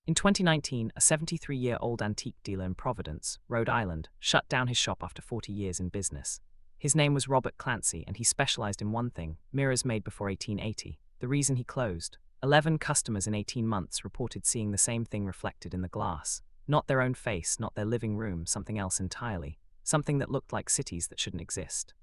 In 2019, a 73-year-old antique dealer in Providence, Rhode Island, shut down his shop after 40 years in business. His name was Robert Clancy, and he specialized in one thing: mirrors made before 1880. The reason he closed: 11 customers in 18 months reported seeing the same thing reflected in the glass. Not their own face, not their living room, something else entirely. Something that looked like cities that shouldn't exist.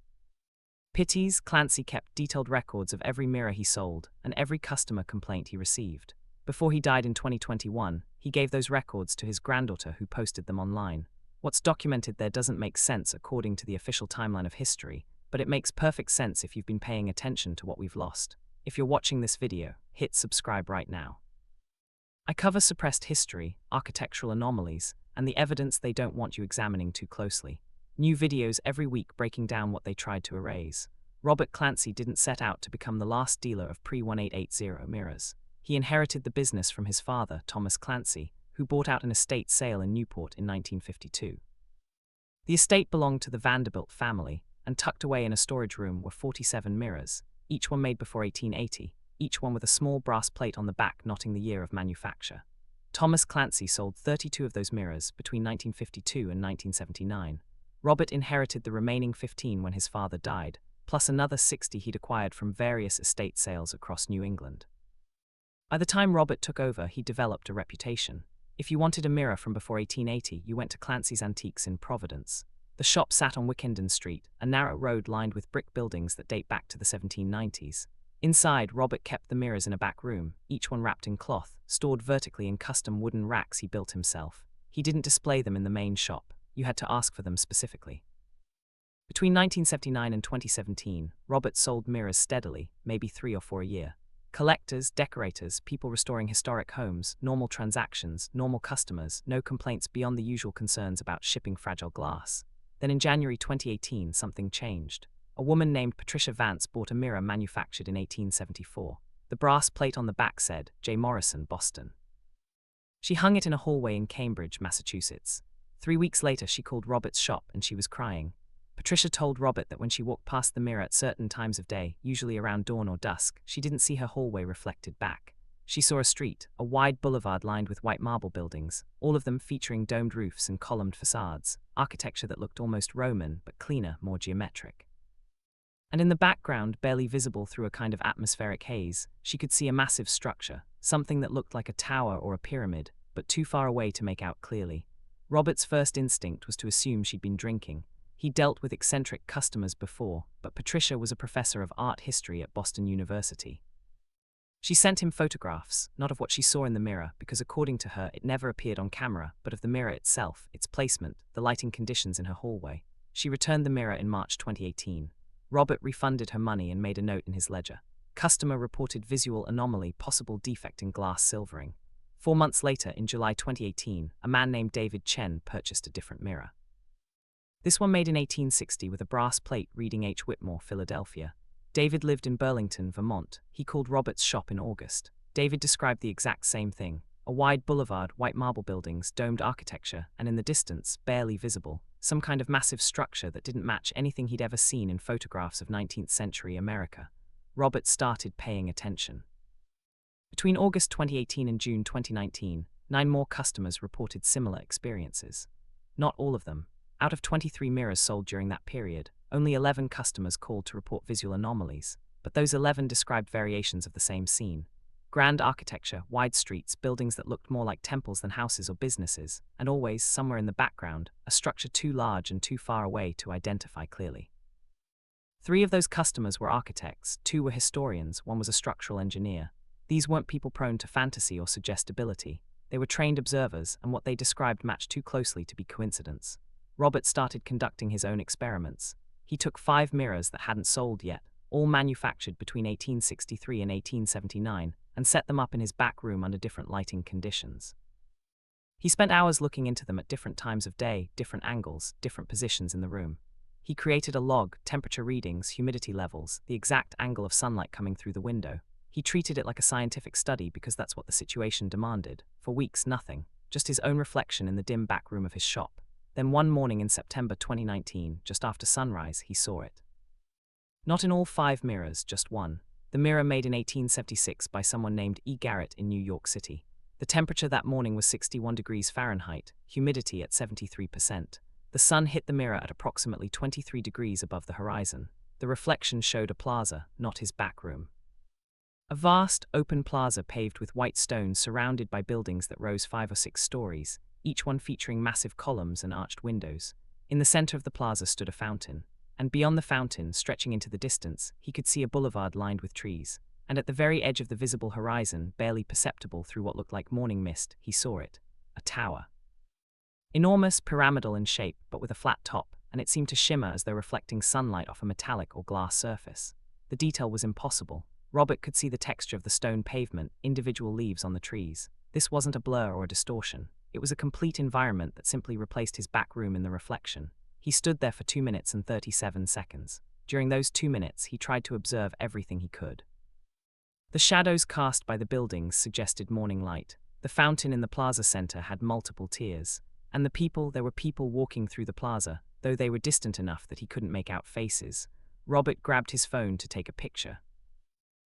Pities, Clancy kept detailed records of every mirror he sold and every customer complaint he received. Before he died in 2021, he gave those records to his granddaughter, who posted them online. What's documented there doesn't make sense according to the official timeline of history, but it makes perfect sense if you've been paying attention to what we've lost. If you're watching this video, hit subscribe right now. I cover suppressed history, architectural anomalies, and the evidence they don't want you examining too closely. New videos every week breaking down what they tried to erase. Robert Clancy didn't set out to become the last dealer of pre-1880 mirrors. He inherited the business from his father, Thomas Clancy, who bought out an estate sale in Newport in 1952. The estate belonged to the Vanderbilt family, and tucked away in a storage room were 47 mirrors, each one made before 1880, each one with a small brass plate on the back noting the year of manufacture. Thomas Clancy sold 32 of those mirrors between 1952 and 1979. Robert inherited the remaining 15 when his father died, plus another 60 he'd acquired from various estate sales across New England. By the time Robert took over, he developed a reputation. If you wanted a mirror from before 1880, you went to Clancy's Antiques in Providence. The shop sat on Wickenden Street, a narrow road lined with brick buildings that date back to the 1790s. Inside, Robert kept the mirrors in a back room, each one wrapped in cloth, stored vertically in custom wooden racks he built himself. He didn't display them in the main shop. You had to ask for them specifically. Between 1979 and 2017, Robert sold mirrors steadily, maybe 3 or 4 a year. Collectors, decorators, people restoring historic homes, normal transactions, normal customers, no complaints beyond the usual concerns about shipping fragile glass. Then in January 2018, something changed. A woman named Patricia Vance bought a mirror manufactured in 1874. The brass plate on the back said, J. Morrison, Boston. She hung it in a hallway in Cambridge, Massachusetts. 3 weeks later, she called Robert's shop and she was crying. Patricia told Robert that when she walked past the mirror at certain times of day, usually around dawn or dusk, she didn't see her hallway reflected back. She saw a street, a wide boulevard lined with white marble buildings, all of them featuring domed roofs and columned facades, architecture that looked almost Roman, but cleaner, more geometric. And in the background, barely visible through a kind of atmospheric haze, she could see a massive structure, something that looked like a tower or a pyramid, but too far away to make out clearly. Robert's first instinct was to assume she'd been drinking. He dealt with eccentric customers before, but Patricia was a professor of art history at Boston University. She sent him photographs, not of what she saw in the mirror, because according to her it never appeared on camera, but of the mirror itself, its placement, the lighting conditions in her hallway. She returned the mirror in March 2018. Robert refunded her money and made a note in his ledger. Customer reported visual anomaly, possible defect in glass silvering. 4 months later, in July 2018, a man named David Chen purchased a different mirror. This one made in 1860 with a brass plate reading H. Whitmore, Philadelphia. David lived in Burlington, Vermont. He called Robert's shop in August. David described the exact same thing: a wide boulevard, white marble buildings, domed architecture, and in the distance, barely visible, some kind of massive structure that didn't match anything he'd ever seen in photographs of 19th century America. Robert started paying attention. Between August 2018 and June 2019, 9 more customers reported similar experiences. Not all of them. Out of 23 mirrors sold during that period, only 11 customers called to report visual anomalies, but those 11 described variations of the same scene. Grand architecture, wide streets, buildings that looked more like temples than houses or businesses, and always, somewhere in the background, a structure too large and too far away to identify clearly. 3 of those customers were architects, 2 were historians, 1 was a structural engineer. These weren't people prone to fantasy or suggestibility. They were trained observers, and what they described matched too closely to be coincidence. Robert started conducting his own experiments. He took 5 mirrors that hadn't sold yet, all manufactured between 1863 and 1879, and set them up in his back room under different lighting conditions. He spent hours looking into them at different times of day, different angles, different positions in the room. He created a log, temperature readings, humidity levels, the exact angle of sunlight coming through the window. He treated it like a scientific study because that's what the situation demanded. For weeks, nothing, just his own reflection in the dim back room of his shop. Then one morning in September 2019, just after sunrise, he saw it. Not in all 5 mirrors, just one. The mirror made in 1876 by someone named E. Garrett in New York City. The temperature that morning was 61 degrees Fahrenheit, humidity at 73%. The sun hit the mirror at approximately 23 degrees above the horizon. The reflection showed a plaza, not his back room. A vast, open plaza paved with white stones surrounded by buildings that rose 5 or 6 stories, each one featuring massive columns and arched windows. In the center of the plaza stood a fountain, and beyond the fountain, stretching into the distance, he could see a boulevard lined with trees. And at the very edge of the visible horizon, barely perceptible through what looked like morning mist, he saw it. A tower. Enormous, pyramidal in shape, but with a flat top, and it seemed to shimmer as though reflecting sunlight off a metallic or glass surface. The detail was impossible. Robert could see the texture of the stone pavement, individual leaves on the trees. This wasn't a blur or a distortion. It was a complete environment that simply replaced his back room in the reflection. He stood there for 2 minutes and 37 seconds. During those 2 minutes, he tried to observe everything he could. The shadows cast by the buildings suggested morning light. The fountain in the plaza center had multiple tiers. And there were people walking through the plaza, though they were distant enough that he couldn't make out faces. Robert grabbed his phone to take a picture.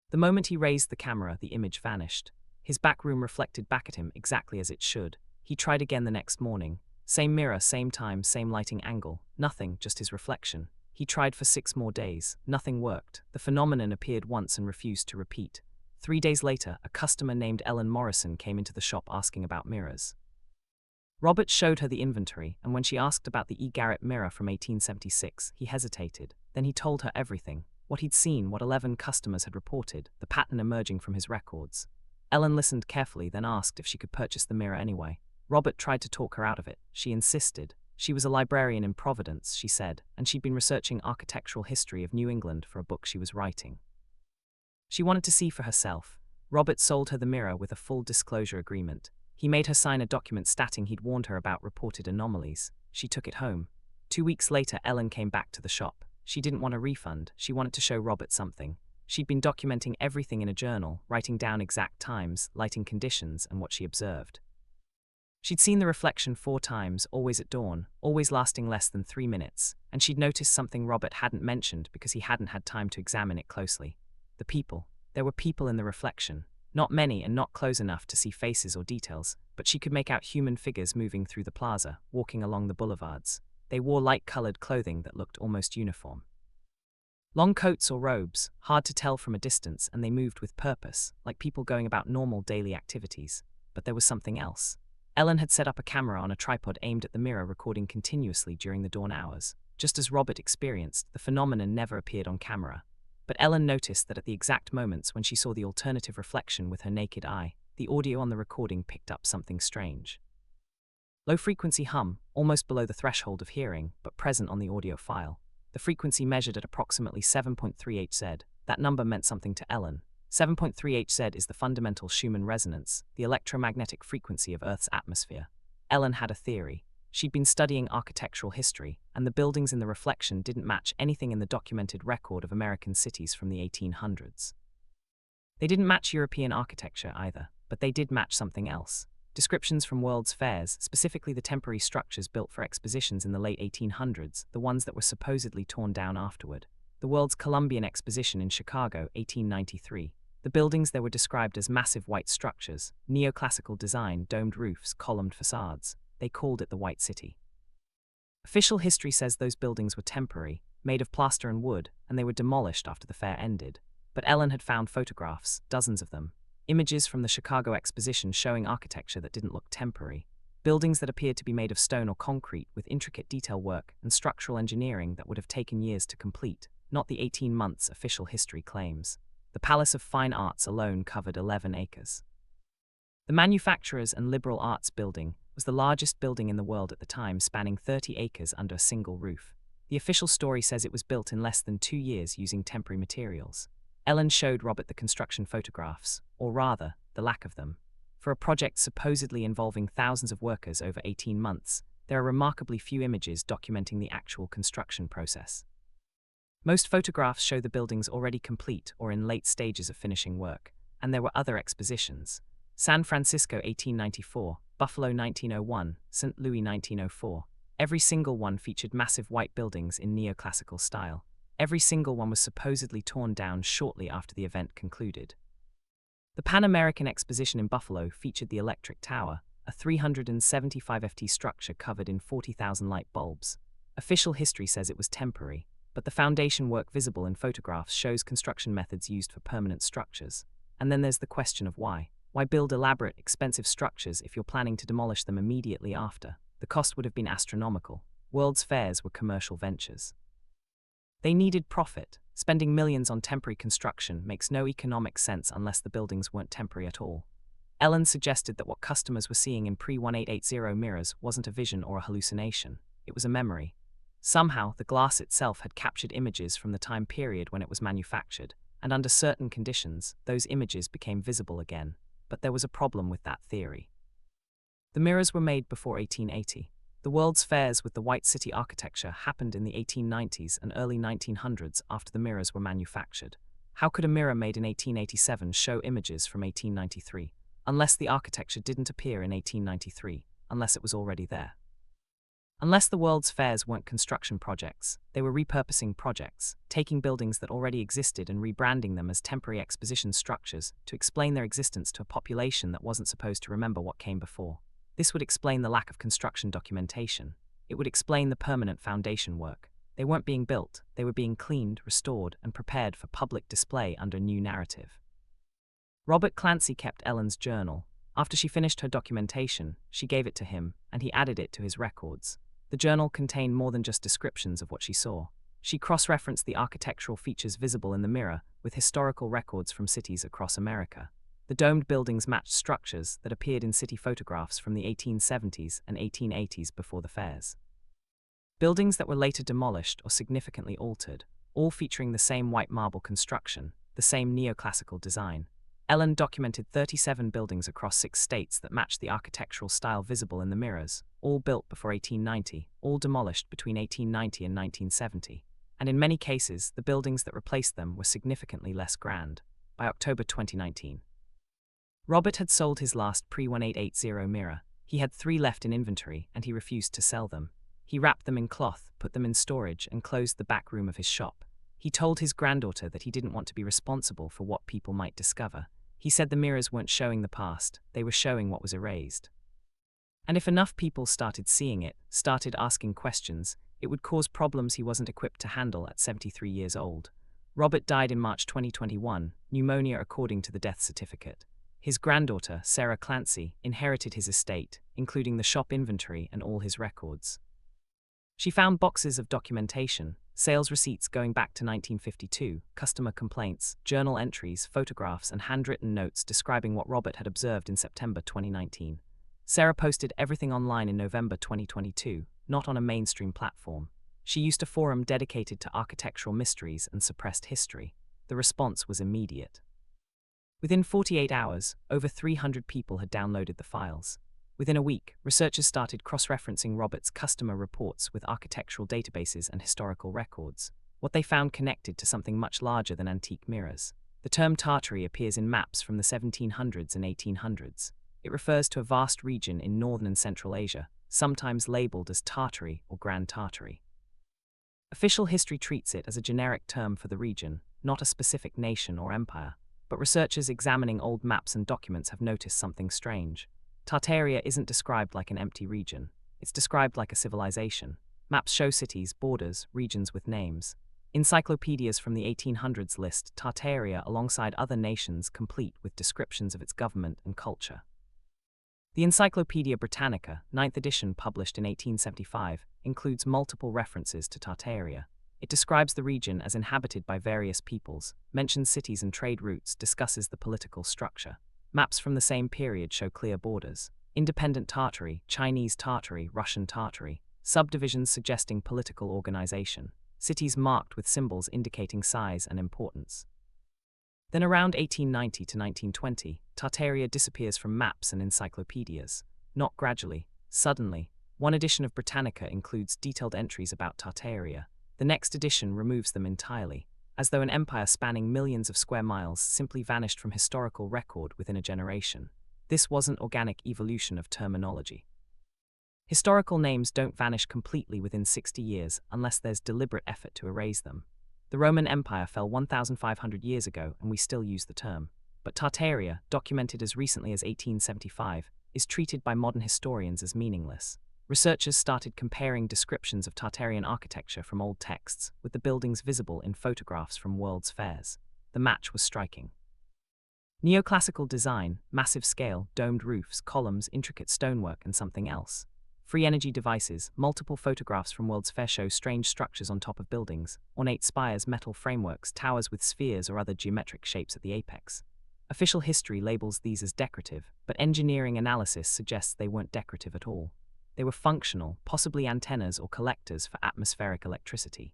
The moment he raised the camera, the image vanished. His back room reflected back at him exactly as it should. He tried again the next morning. Same mirror, same time, same lighting angle. Nothing, just his reflection. He tried for 6 more days. Nothing worked. The phenomenon appeared once and refused to repeat. 3 days later, a customer named Ellen Morrison came into the shop asking about mirrors. Robert showed her the inventory, and when she asked about the E. Garrett mirror from 1876, he hesitated. Then he told her everything. What he'd seen, what 11 customers had reported, the pattern emerging from his records. Ellen listened carefully, then asked if she could purchase the mirror anyway. Robert tried to talk her out of it. She insisted. She was a librarian in Providence, she said, and she'd been researching architectural history of New England for a book she was writing. She wanted to see for herself. Robert sold her the mirror with a full disclosure agreement. He made her sign a document stating he'd warned her about reported anomalies. She took it home. 2 weeks later, Ellen came back to the shop. She didn't want a refund. She wanted to show Robert something. She'd been documenting everything in a journal, writing down exact times, lighting conditions, and what she observed. She'd seen the reflection 4 times, always at dawn, always lasting less than 3 minutes, and she'd noticed something Robert hadn't mentioned because he hadn't had time to examine it closely. The people. There were people in the reflection. Not many and not close enough to see faces or details, but she could make out human figures moving through the plaza, walking along the boulevards. They wore light-colored clothing that looked almost uniform. Long coats or robes, hard to tell from a distance, and they moved with purpose, like people going about normal daily activities. But there was something else. Ellen had set up a camera on a tripod aimed at the mirror, recording continuously during the dawn hours. Just as Robert experienced, the phenomenon never appeared on camera. But Ellen noticed that at the exact moments when she saw the alternative reflection with her naked eye, the audio on the recording picked up something strange. Low-frequency hum, almost below the threshold of hearing, but present on the audio file. The frequency measured at approximately 7.3 Hz. That number meant something to Ellen. 7.3 Hz is the fundamental Schumann resonance, the electromagnetic frequency of Earth's atmosphere. Ellen had a theory. She'd been studying architectural history, and the buildings in the reflection didn't match anything in the documented record of American cities from the 1800s. They didn't match European architecture either, but they did match something else. Descriptions from World's Fairs, specifically the temporary structures built for expositions in the late 1800s, the ones that were supposedly torn down afterward. The World's Columbian Exposition in Chicago, 1893. The buildings there were described as massive white structures, neoclassical design, domed roofs, columned facades. They called it the White City. Official history says those buildings were temporary, made of plaster and wood, and they were demolished after the fair ended. But Ellen had found photographs, dozens of them, images from the Chicago Exposition showing architecture that didn't look temporary, buildings that appeared to be made of stone or concrete with intricate detail work and structural engineering that would have taken years to complete, not the 18 months official history claims. The Palace of Fine Arts alone covered 11 acres. The Manufacturers and Liberal Arts Building was the largest building in the world at the time, spanning 30 acres under a single roof. The official story says it was built in less than 2 years using temporary materials. Ellen showed Robert the construction photographs, or rather, the lack of them. For a project supposedly involving thousands of workers over 18 months, there are remarkably few images documenting the actual construction process. Most photographs show the buildings already complete or in late stages of finishing work, and there were other expositions. San Francisco 1894, Buffalo 1901, St. Louis 1904. Every single one featured massive white buildings in neoclassical style. Every single one was supposedly torn down shortly after the event concluded. The Pan American Exposition in Buffalo featured the Electric Tower, a 375 ft structure covered in 40,000 light bulbs. Official history says it was temporary, but the foundation work visible in photographs shows construction methods used for permanent structures. And then there's the question of why. Why build elaborate, expensive structures if you're planning to demolish them immediately after? The cost would have been astronomical. World's fairs were commercial ventures. They needed profit. Spending millions on temporary construction makes no economic sense unless the buildings weren't temporary at all. Ellen suggested that what customers were seeing in pre-1880 mirrors wasn't a vision or a hallucination. It was a memory. Somehow, the glass itself had captured images from the time period when it was manufactured, and under certain conditions, those images became visible again. But there was a problem with that theory. The mirrors were made before 1880. The World's Fairs with the White City architecture happened in the 1890s and early 1900s after the mirrors were manufactured. How could a mirror made in 1887 show images from 1893? Unless the architecture didn't appear in 1893, unless it was already there. Unless the World's Fairs weren't construction projects, they were repurposing projects, taking buildings that already existed and rebranding them as temporary exposition structures to explain their existence to a population that wasn't supposed to remember what came before. This would explain the lack of construction documentation. It would explain the permanent foundation work. They weren't being built, they were being cleaned, restored, and prepared for public display under new narrative. Robert Clancy kept Ellen's journal. After she finished her documentation, she gave it to him, and he added it to his records. The journal contained more than just descriptions of what she saw. She cross-referenced the architectural features visible in the mirror with historical records from cities across America. The domed buildings matched structures that appeared in city photographs from the 1870s and 1880s before the fairs. Buildings that were later demolished or significantly altered, all featuring the same white marble construction, the same neoclassical design. Ellen documented 37 buildings across 6 states that matched the architectural style visible in the mirrors, all built before 1890, all demolished between 1890 and 1970. And in many cases, the buildings that replaced them were significantly less grand. By October 2019, Robert had sold his last pre-1880 mirror. He had 3 left in inventory, and he refused to sell them. He wrapped them in cloth, put them in storage, and closed the back room of his shop. He told his granddaughter that he didn't want to be responsible for what people might discover. He said the mirrors weren't showing the past, they were showing what was erased. And if enough people started seeing it, started asking questions, it would cause problems he wasn't equipped to handle at 73 years old. Robert died in March 2021, pneumonia according to the death certificate. His granddaughter, Sarah Clancy, inherited his estate, including the shop inventory and all his records. She found boxes of documentation, sales receipts going back to 1952, customer complaints, journal entries, photographs, and handwritten notes describing what Robert had observed in September 2019. Sarah posted everything online in November 2022, not on a mainstream platform. She used a forum dedicated to architectural mysteries and suppressed history. The response was immediate. Within 48 hours, over 300 people had downloaded the files. Within a week, researchers started cross-referencing Robert's customer reports with architectural databases and historical records. What they found connected to something much larger than antique mirrors. The term Tartaria appears in maps from the 1700s and 1800s. It refers to a vast region in northern and central Asia, sometimes labeled as Tartary or Grand Tartary. Official history treats it as a generic term for the region, not a specific nation or empire. But researchers examining old maps and documents have noticed something strange. Tartaria isn't described like an empty region. It's described like a civilization. Maps show cities, borders, regions with names. Encyclopedias from the 1800s list Tartaria alongside other nations complete with descriptions of its government and culture. The Encyclopedia Britannica, 9th edition published in 1875, includes multiple references to Tartaria. It describes the region as inhabited by various peoples, mentions cities and trade routes, discusses the political structure. Maps from the same period show clear borders. Independent Tartary, Chinese Tartary, Russian Tartary. Subdivisions suggesting political organization. Cities marked with symbols indicating size and importance. Then around 1890 to 1920, Tartaria disappears from maps and encyclopedias. Not gradually, suddenly. One edition of Britannica includes detailed entries about Tartaria. The next edition removes them entirely, as though an empire spanning millions of square miles simply vanished from historical record within a generation. This wasn't organic evolution of terminology. Historical names don't vanish completely within 60 years unless there's deliberate effort to erase them. The Roman Empire fell 1,500 years ago and we still use the term. but Tartaria, documented as recently as 1875, is treated by modern historians as meaningless. Researchers started comparing descriptions of Tartarian architecture from old texts with the buildings visible in photographs from World's Fairs. The match was striking. Neoclassical design, massive scale, domed roofs, columns, intricate stonework, and something else. Free energy devices, multiple photographs from World's Fair show strange structures on top of buildings, ornate spires, metal frameworks, towers with spheres or other geometric shapes at the apex. Official history labels these as decorative, but engineering analysis suggests they weren't decorative at all. They were functional, possibly antennas or collectors for atmospheric electricity.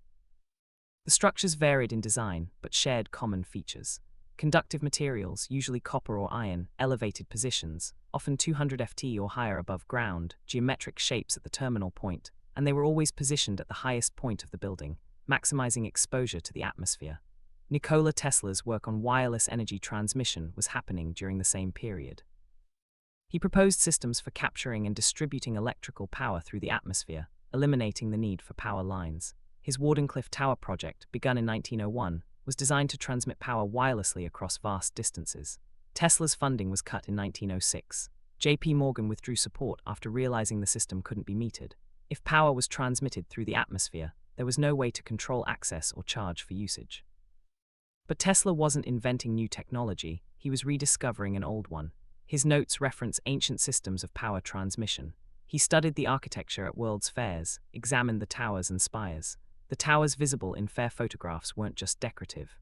The structures varied in design, but shared common features. Conductive materials, usually copper or iron, elevated positions, often 200 ft or higher above ground, geometric shapes at the terminal point, and they were always positioned at the highest point of the building, maximizing exposure to the atmosphere. Nikola Tesla's work on wireless energy transmission was happening during the same period. He proposed systems for capturing and distributing electrical power through the atmosphere, eliminating the need for power lines. His Wardenclyffe Tower project, begun in 1901, was designed to transmit power wirelessly across vast distances. Tesla's funding was cut in 1906. J.P. Morgan withdrew support after realizing the system couldn't be metered. If power was transmitted through the atmosphere, there was no way to control access or charge for usage. But Tesla wasn't inventing new technology, he was rediscovering an old one. His notes reference ancient systems of power transmission. He studied the architecture at World's Fairs, examined the towers and spires. The towers visible in fair photographs weren't just decorative.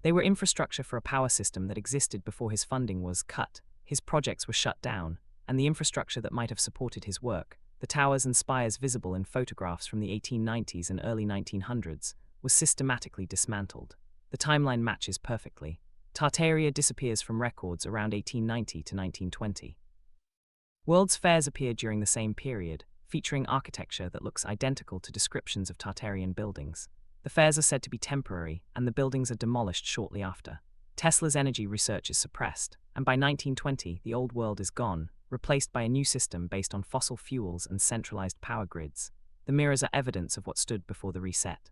They were infrastructure for a power system that existed before his funding was cut, his projects were shut down, and the infrastructure that might have supported his work, the towers and spires visible in photographs from the 1890s and early 1900s, was systematically dismantled. The timeline matches perfectly. Tartaria disappears from records around 1890 to 1920. World's Fairs appeared during the same period, featuring architecture that looks identical to descriptions of Tartarian buildings. The fairs are said to be temporary, and the buildings are demolished shortly after. Tesla's energy research is suppressed, and by 1920 the old world is gone, replaced by a new system based on fossil fuels and centralized power grids. The mirrors are evidence of what stood before the reset.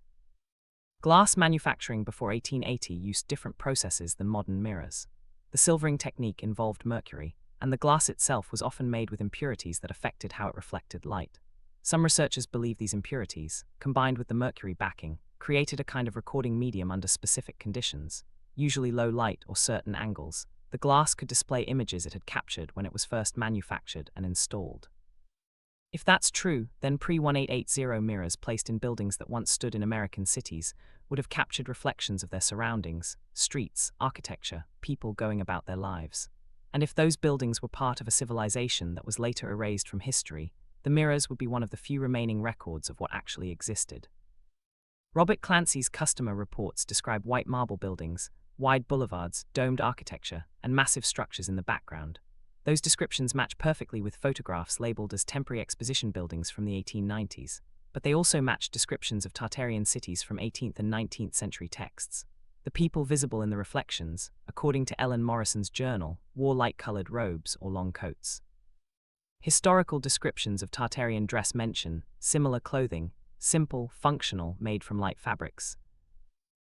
Glass manufacturing before 1880 used different processes than modern mirrors. The silvering technique involved mercury, and the glass itself was often made with impurities that affected how it reflected light. Some researchers believe these impurities, combined with the mercury backing, created a kind of recording medium under specific conditions, usually low light or certain angles. The glass could display images it had captured when it was first manufactured and installed. If that's true, then pre-1880 mirrors placed in buildings that once stood in American cities would have captured reflections of their surroundings, streets, architecture, people going about their lives. And if those buildings were part of a civilization that was later erased from history, the mirrors would be one of the few remaining records of what actually existed. Robert Clancy's customer reports describe white marble buildings, wide boulevards, domed architecture, and massive structures in the background. Those descriptions match perfectly with photographs labeled as temporary exposition buildings from the 1890s, but they also match descriptions of Tartarian cities from 18th and 19th century texts. The people visible in the reflections, according to Ellen Morrison's journal, wore light-colored robes or long coats. Historical descriptions of Tartarian dress mention similar clothing, simple, functional, made from light fabrics.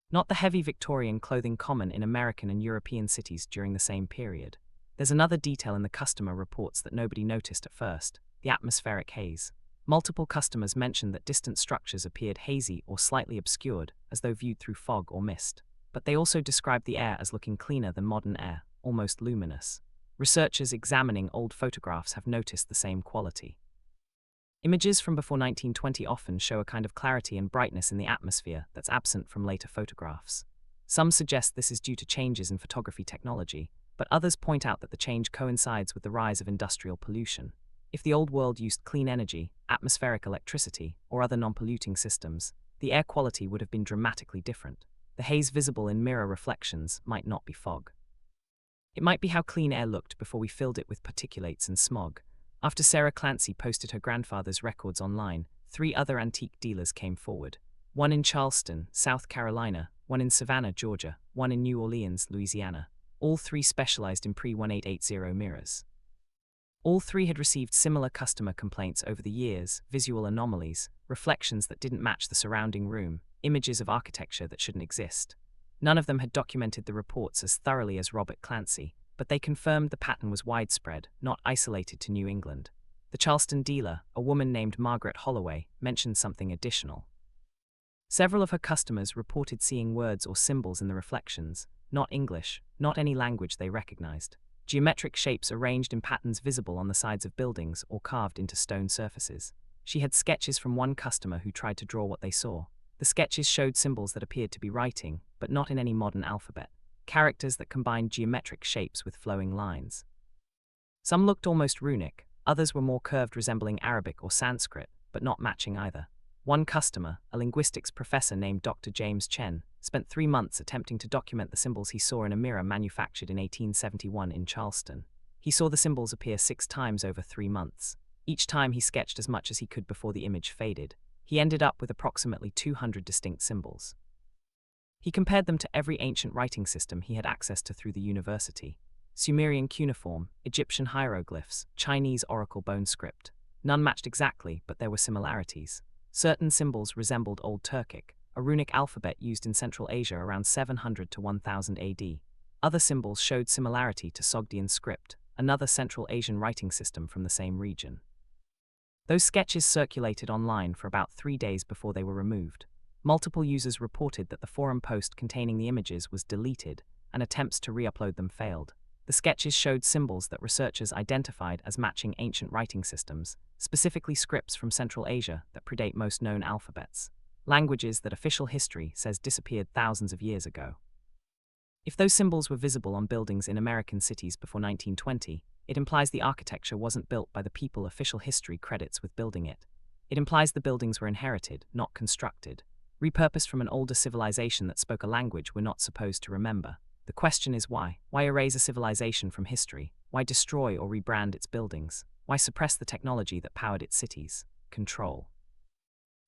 Not the heavy Victorian clothing common in American and European cities during the same period. There's another detail in the customer reports that nobody noticed at first: the atmospheric haze. Multiple customers mentioned that distant structures appeared hazy or slightly obscured, as though viewed through fog or mist. But they also described the air as looking cleaner than modern air, almost luminous. Researchers examining old photographs have noticed the same quality. Images from before 1920 often show a kind of clarity and brightness in the atmosphere that's absent from later photographs. Some suggest this is due to changes in photography technology, but others point out that the change coincides with the rise of industrial pollution. If the old world used clean energy, atmospheric electricity, or other non-polluting systems, the air quality would have been dramatically different. The haze visible in mirror reflections might not be fog. It might be how clean air looked before we filled it with particulates and smog. After Sarah Clancy posted her grandfather's records online, 3 other antique dealers came forward. One in Charleston, South Carolina, one in Savannah, Georgia, one in New Orleans, Louisiana. All 3 specialized in pre-1880 mirrors. All 3 had received similar customer complaints over the years: visual anomalies, reflections that didn't match the surrounding room, images of architecture that shouldn't exist. None of them had documented the reports as thoroughly as Robert Clancy, but they confirmed the pattern was widespread, not isolated to New England. The Charleston dealer, a woman named Margaret Holloway, mentioned something additional. Several of her customers reported seeing words or symbols in the reflections, not English, not any language they recognized. Geometric shapes arranged in patterns visible on the sides of buildings or carved into stone surfaces. She had sketches from one customer who tried to draw what they saw. The sketches showed symbols that appeared to be writing, but not in any modern alphabet. Characters that combined geometric shapes with flowing lines. Some looked almost runic, others were more curved, resembling Arabic or Sanskrit, but not matching either. One customer, a linguistics professor named Dr. James Chen, spent 3 months attempting to document the symbols he saw in a mirror manufactured in 1871 in Charleston. He saw the symbols appear 6 times over 3 months. Each time he sketched as much as he could before the image faded. He ended up with approximately 200 distinct symbols. He compared them to every ancient writing system he had access to through the university. Sumerian cuneiform, Egyptian hieroglyphs, Chinese oracle bone script. None matched exactly, but there were similarities. Certain symbols resembled Old Turkic, a runic alphabet used in Central Asia around 700 to 1000 AD. Other symbols showed similarity to Sogdian script, another Central Asian writing system from the same region. Those sketches circulated online for about 3 days before they were removed. Multiple users reported that the forum post containing the images was deleted, and attempts to re-upload them failed. The sketches showed symbols that researchers identified as matching ancient writing systems, specifically scripts from Central Asia that predate most known alphabets, languages that official history says disappeared thousands of years ago. If those symbols were visible on buildings in American cities before 1920, it implies the architecture wasn't built by the people official history credits with building it. It implies the buildings were inherited, not constructed, repurposed from an older civilization that spoke a language we're not supposed to remember. The question is why? Why erase a civilization from history? Why destroy or rebrand its buildings? Why suppress the technology that powered its cities? Control.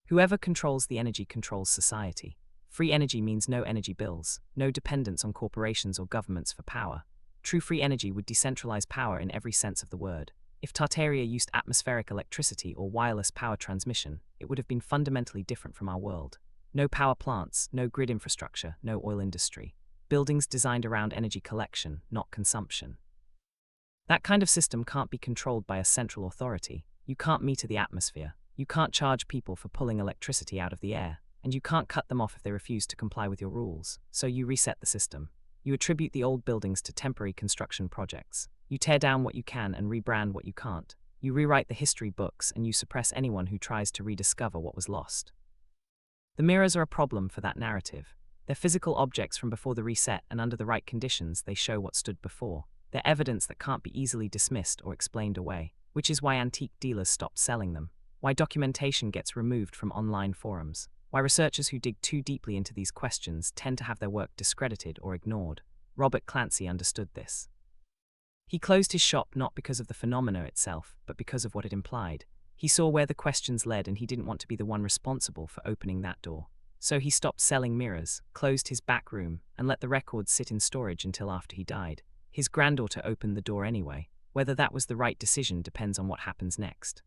Whoever controls the energy controls society. Free energy means no energy bills, no dependence on corporations or governments for power. True free energy would decentralize power in every sense of the word. If Tartaria used atmospheric electricity or wireless power transmission, it would have been fundamentally different from our world. No power plants, no grid infrastructure, no oil industry. Buildings designed around energy collection, not consumption. That kind of system can't be controlled by a central authority. You can't meter the atmosphere. You can't charge people for pulling electricity out of the air. And you can't cut them off if they refuse to comply with your rules. So you reset the system. You attribute the old buildings to temporary construction projects. You tear down what you can and rebrand what you can't. You rewrite the history books and you suppress anyone who tries to rediscover what was lost. The mirrors are a problem for that narrative. They're physical objects from before the reset, and under the right conditions they show what stood before. They're evidence that can't be easily dismissed or explained away, which is why antique dealers stop selling them. Why documentation gets removed from online forums. Why researchers who dig too deeply into these questions tend to have their work discredited or ignored. Robert Clancy understood this. He closed his shop not because of the phenomena itself, but because of what it implied. He saw where the questions led and he didn't want to be the one responsible for opening that door. So he stopped selling mirrors, closed his back room, and let the records sit in storage until after he died. His granddaughter opened the door anyway. Whether that was the right decision depends on what happens next.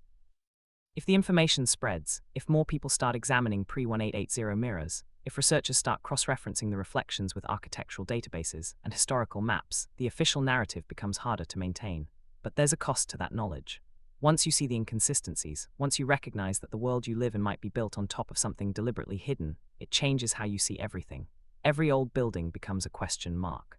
If the information spreads, if more people start examining pre-1880 mirrors, if researchers start cross-referencing the reflections with architectural databases and historical maps, the official narrative becomes harder to maintain. But there's a cost to that knowledge. Once you see the inconsistencies, once you recognize that the world you live in might be built on top of something deliberately hidden, it changes how you see everything. Every old building becomes a question mark.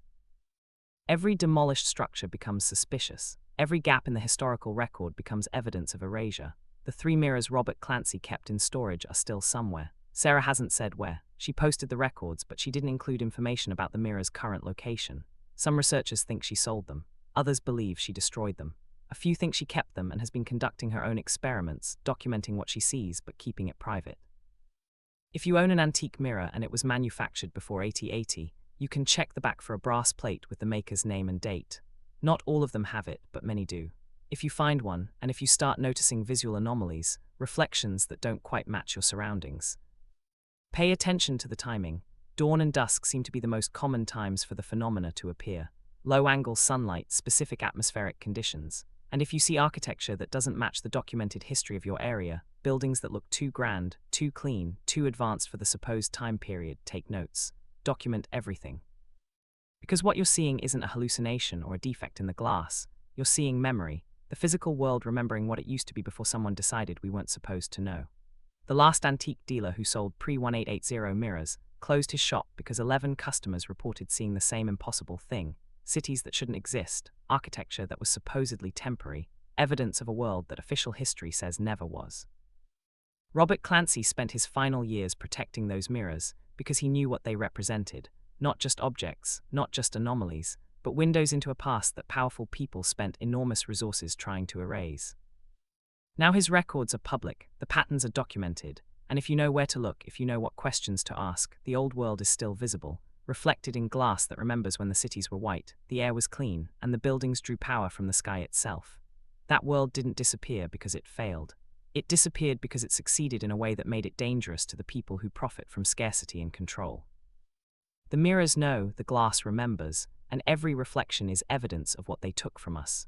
Every demolished structure becomes suspicious. Every gap in the historical record becomes evidence of erasure. The 3 mirrors Robert Clancy kept in storage are still somewhere. Sarah hasn't said where. She posted the records, but she didn't include information about the mirrors' current location. Some researchers think she sold them. Others believe she destroyed them. A few think she kept them and has been conducting her own experiments, documenting what she sees but keeping it private. If you own an antique mirror and it was manufactured before 1880, you can check the back for a brass plate with the maker's name and date. Not all of them have it, but many do. If you find one, and if you start noticing visual anomalies, reflections that don't quite match your surroundings, pay attention to the timing. Dawn and dusk seem to be the most common times for the phenomena to appear. Low-angle sunlight, specific atmospheric conditions. And if you see architecture that doesn't match the documented history of your area, buildings that look too grand, too clean, too advanced for the supposed time period, take notes. document everything. Because what you're seeing isn't a hallucination or a defect in the glass. You're seeing memory, the physical world remembering what it used to be before someone decided we weren't supposed to know. The last antique dealer who sold pre-1880 mirrors closed his shop because 11 customers reported seeing the same impossible thing: cities that shouldn't exist, architecture that was supposedly temporary, evidence of a world that official history says never was. Robert Clancy spent his final years protecting those mirrors because he knew what they represented: not just objects, not just anomalies, but windows into a past that powerful people spent enormous resources trying to erase. Now his records are public, the patterns are documented, and if you know where to look, if you know what questions to ask, the old world is still visible, reflected in glass that remembers when the cities were white, the air was clean, and the buildings drew power from the sky itself. That world didn't disappear because it failed. It disappeared because it succeeded in a way that made it dangerous to the people who profit from scarcity and control. The mirrors know, the glass remembers, and every reflection is evidence of what they took from us.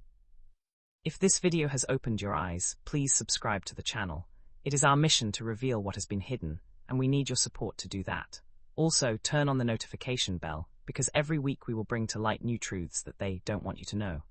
If this video has opened your eyes, please subscribe to the channel. It is our mission to reveal what has been hidden, and we need your support to do that. Also, turn on the notification bell, because every week we will bring to light new truths that they don't want you to know.